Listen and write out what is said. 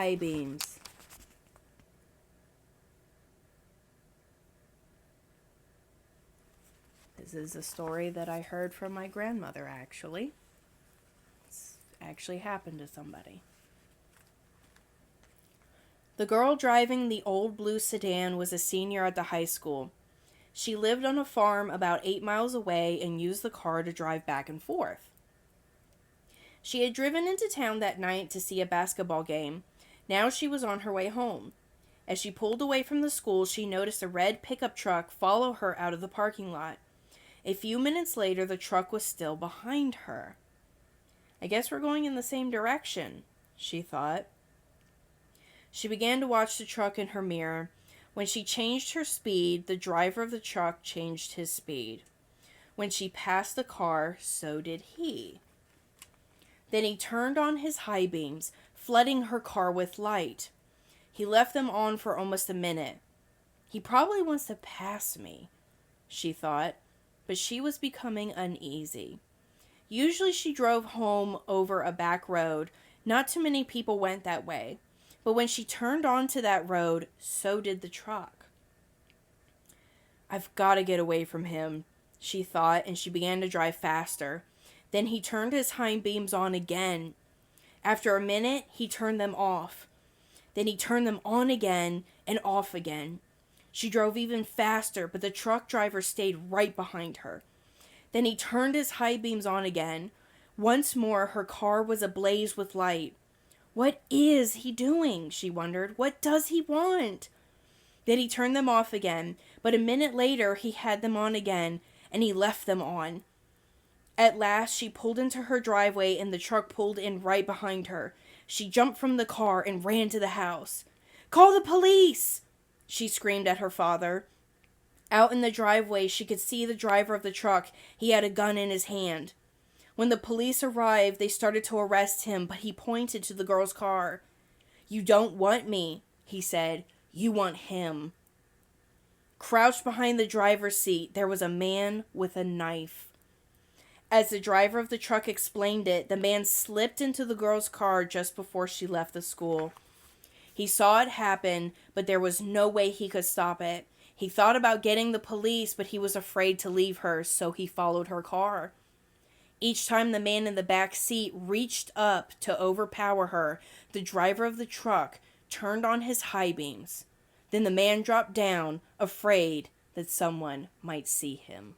high beams. This is a story that I heard from my grandmother, actually. It's actually happened to somebody. The girl driving the old blue sedan was a senior at the high school. She lived on a farm about 8 miles away and used the car to drive back and forth. She had driven into town that night to see a basketball game. Now she was on her way home. As she pulled away from the school, she noticed a red pickup truck follow her out of the parking lot. A few minutes later, the truck was still behind her. I guess we're going in the same direction, she thought. She began to watch the truck in her mirror. When she changed her speed, the driver of the truck changed his speed. When she passed the car, so did he. Then he turned on his high beams, flooding her car with light. He left them on for almost a minute. He probably wants to pass me, she thought, but she was becoming uneasy. Usually she drove home over a back road. Not too many people went that way. But when she turned onto that road, so did the truck. I've got to get away from him, she thought, and she began to drive faster. Then he turned his hind beams on again. After a minute, he turned them off. Then he turned them on again and off again. She drove even faster, but the truck driver stayed right behind her. Then he turned his high beams on again. Once more, her car was ablaze with light. What is he doing? She wondered. What does he want? Then he turned them off again, but a minute later he had them on again, and he left them on. At last she pulled into her driveway and the truck pulled in right behind her. She jumped from the car and ran to the house. "Call the police!" she screamed at her father. Out in the driveway she could see the driver of the truck. He had a gun in his hand. When the police arrived, they started to arrest him, but he pointed to the girl's car. "You don't want me," he said. "You want him." Crouched behind the driver's seat, there was a man with a knife. As the driver of the truck explained it, the man slipped into the girl's car just before she left the school. He saw it happen, but there was no way he could stop it. He thought about getting the police, but he was afraid to leave her, so he followed her car. Each time the man in the back seat reached up to overpower her, the driver of the truck turned on his high beams. Then the man dropped down, afraid that someone might see him.